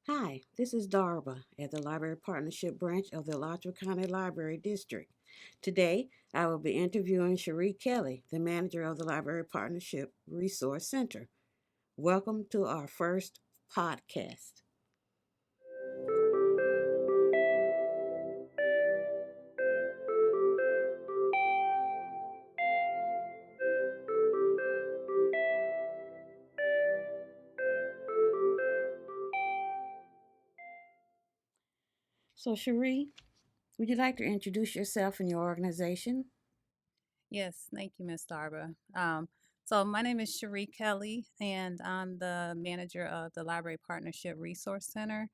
Hi, this is Darba at the Library Partnership Branch of the Alachua County Library District. Today, I will be interviewing Cherie Kelly, the manager of the Library Partnership Resource Center. Welcome to our first podcast. So, Cherie, would you like to introduce yourself and your organization? Yes, thank you, Ms. Darba. So my name is Cherie Kelly, and I'm the manager of the Library Partnership Resource Center,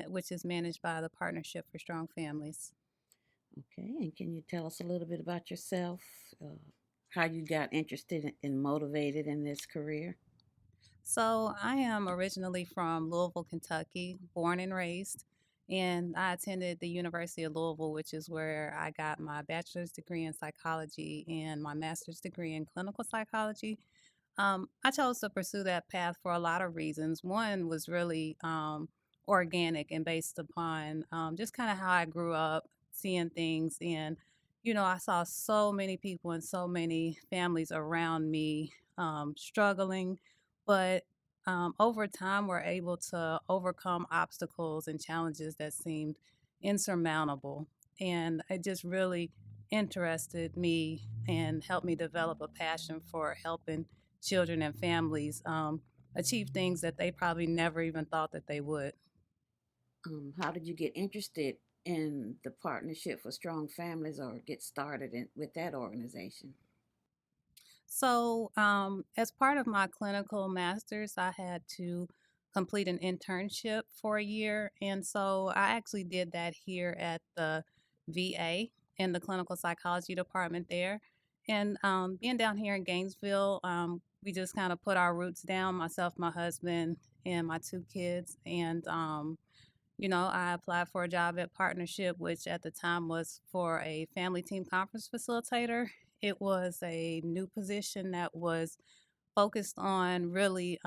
which is managed by the Partnership for Strong Families. Okay, and can you tell us a little bit about yourself, how you got interested and motivated in this career? So I am originally from Louisville, Kentucky, born and raised, and I attended the University of Louisville, which is where I got my bachelor's degree in psychology and my master's degree in clinical psychology. I chose to pursue that path for a lot of reasons. One was really organic and based upon just kind of how I grew up, seeing things. And, I saw so many people and so many families around me struggling, but over time, we're able to overcome obstacles and challenges that seemed insurmountable. And it just really interested me and helped me develop a passion for helping children and families achieve things that they probably never even thought that they would. How did you get interested in the Partnership for Strong Families or get started with that organization? So, as part of my clinical master's, I had to complete an internship for a year. And so I actually did that here at the VA in the clinical psychology department there. And being down here in Gainesville, we just kind of put our roots down, myself, my husband, and my two kids. And I applied for a job at Partnership, which at the time was for a family team conference facilitator. It was a new position that was focused on really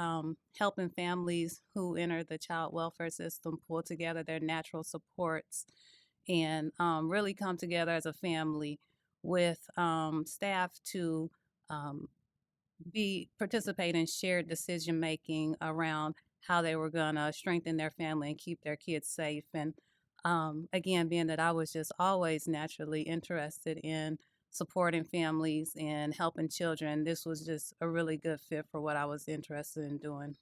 helping families who enter the child welfare system pull together their natural supports and really come together as a family with staff to um, be participate in shared decision making around how they were going to strengthen their family and keep their kids safe. And again, being that I was just always naturally interested in supporting families and helping children, this was just a really good fit for what I was interested in doing.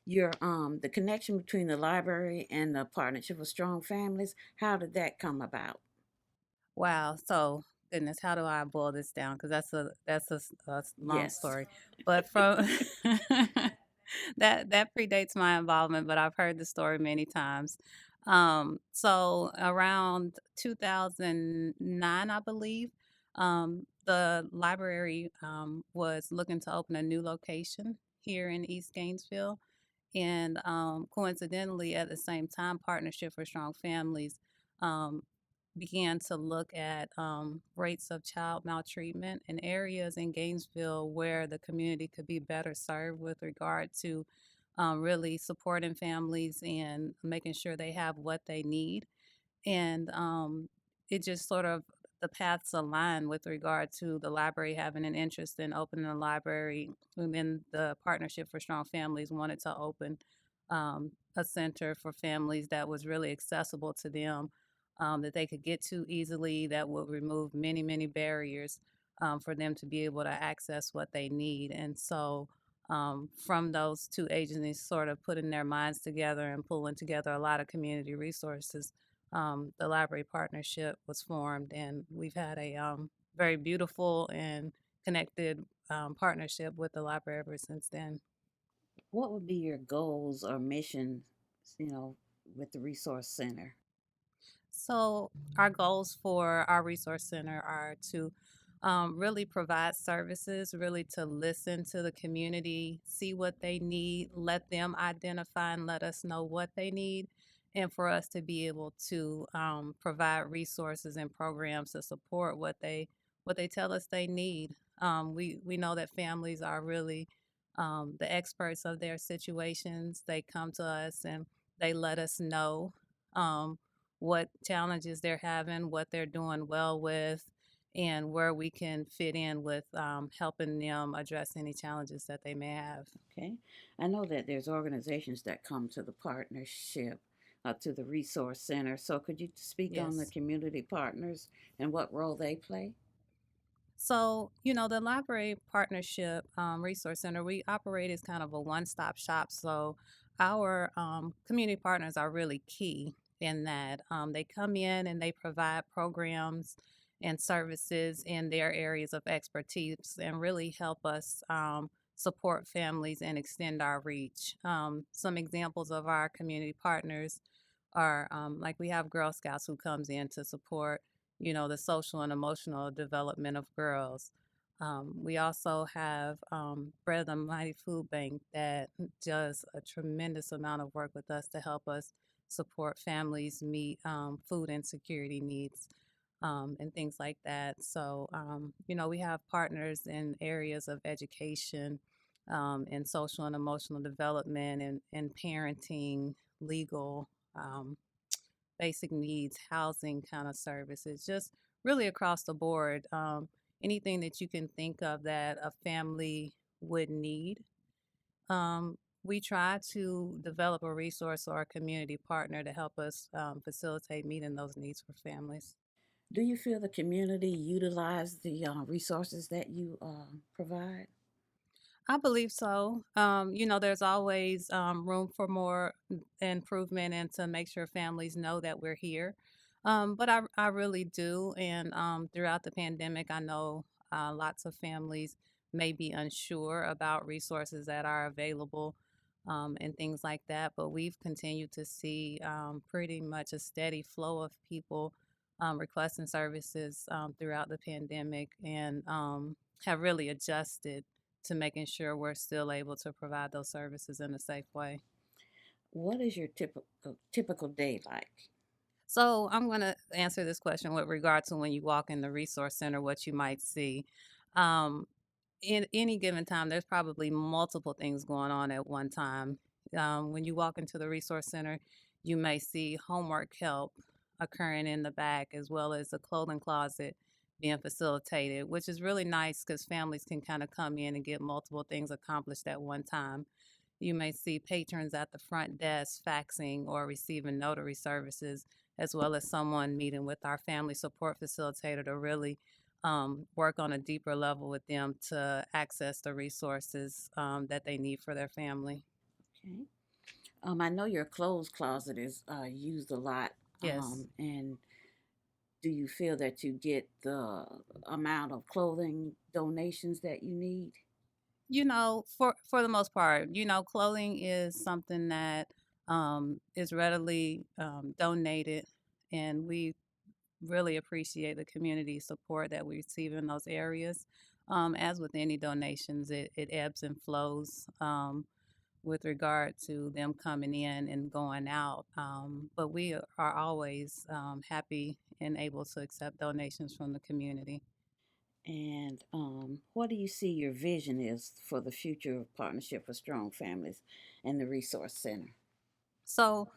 Your the connection between the library and the Partnership for Strong Families, how did that come about? Wow. So, goodness, how do I boil this down? Because that's a long Yes. story. But from that predates my involvement, but I've heard the story many times. So around 2009, I believe, the library was looking to open a new location here in East Gainesville. And coincidentally, at the same time, Partnership for Strong Families um, began to look at rates of child maltreatment in areas in Gainesville where the community could be better served with regard to really supporting families and making sure they have what they need. And it just sort of the paths align with regard to the library having an interest in opening a library. And then the Partnership for Strong Families wanted to open a center for families that was really accessible to them, that they could get to easily, that would remove many, many barriers for them to be able to access what they need. And so, from those two agencies sort of putting their minds together and pulling together a lot of community resources, the library partnership was formed, and we've had a very beautiful and connected partnership with the library ever since then. What would be your goals or missions, you know, with the Resource Center? So, our goals for our resource center are to really provide services, really to listen to the community, see what they need, let them identify and let us know what they need, and for us to be able to provide resources and programs to support what they tell us they need. We know that families are really the experts of their situations. They come to us and They let us know um, what challenges they're having, what they're doing well with, and where we can fit in with helping them address any challenges that they may have. Okay. I know that there's organizations that come to the partnership, to the resource center. So could you speak on the Yes. community partners and what role they play? So, the Library Partnership Resource Center, we operate as kind of a one stop shop. So, our community partners are really key in that they come in and they provide programs and services in their areas of expertise and really help us support families and extend our reach. Some examples of our community partners are like we have Girl Scouts who comes in to support the social and emotional development of girls. We also have Bread of the Mighty Food Bank that does a tremendous amount of work with us to help us support families meet food insecurity needs and things like that. So, we have partners in areas of education and social and emotional development and parenting, legal. Um, Basic needs, housing kind of services, just really across the board. Anything that you can think of that a family would need. We try to develop a resource or a community partner to help us facilitate meeting those needs for families. Do you feel the community utilize the resources that you provide? I believe so. There's always room for more improvement and to make sure families know that we're here. But I really do. And throughout the pandemic, I know lots of families may be unsure about resources that are available and things like that. But we've continued to see pretty much a steady flow of people requesting services throughout the pandemic and have really adjusted to making sure we're still able to provide those services in a safe way. What is your typical day like? So I'm going to answer this question with regard to when you walk in the resource center, what you might see. Um, in any given time, there's probably multiple things going on at one time. When you walk into the resource center, you may see homework help occurring in the back, as well as a clothing closet being facilitated, which is really nice because families can kind of come in and get multiple things accomplished at one time. You may see patrons at the front desk faxing or receiving notary services, as well as someone meeting with our family support facilitator to really work on a deeper level with them to access the resources that they need for their family. Okay. I know your clothes closet is used a lot. Yes. And do you feel that you get the amount of clothing donations that you need? For the most part, clothing is something that is readily donated, and we really appreciate the community support that we receive in those areas. As with any donations, it ebbs and flows with regard to them coming in and going out. But we are always happy and able to accept donations from the community. And what do you see your vision is for the future of Partnership for Strong Families and the Resource Center? So,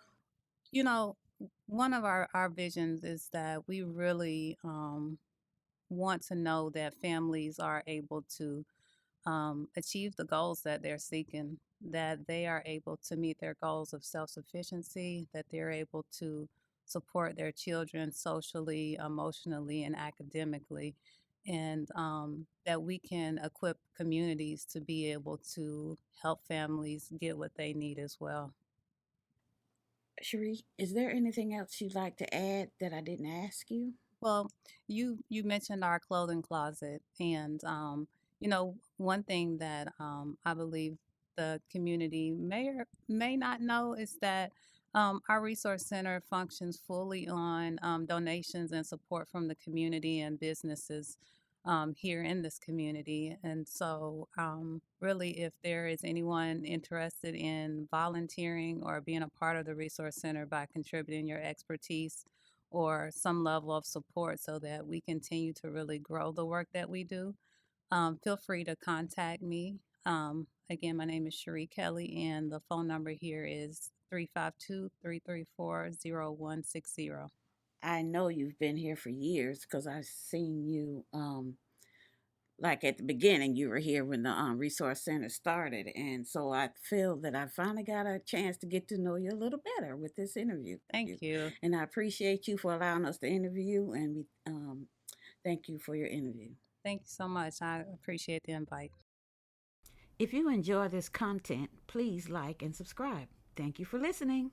you know, one of our visions is that we really want to know that families are able to achieve the goals that they're seeking, that they are able to meet their goals of self sufficiency, that they're able to support their children socially, emotionally, and academically, and that we can equip communities to be able to help families get what they need as well. Cherie, is there anything else you'd like to add that I didn't ask you? Well, you mentioned our clothing closet, and one thing that I believe the community may or may not know is that our resource center functions fully on donations and support from the community and businesses here in this community. And so, really, if there is anyone interested in volunteering or being a part of the resource center by contributing your expertise or some level of support so that we continue to really grow the work that we do, feel free to contact me. Again, my name is Cherie Kelly, and the phone number here is 352-334-0160. I know you've been here for years because I've seen you. Like at the beginning, you were here when the resource center started, and so I feel that I finally got a chance to get to know you a little better with this interview. Thank you. And I appreciate you for allowing us to interview, and we thank you for your interview. Thank you so much. I appreciate the invite. If you enjoy this content, please like and subscribe. Thank you for listening.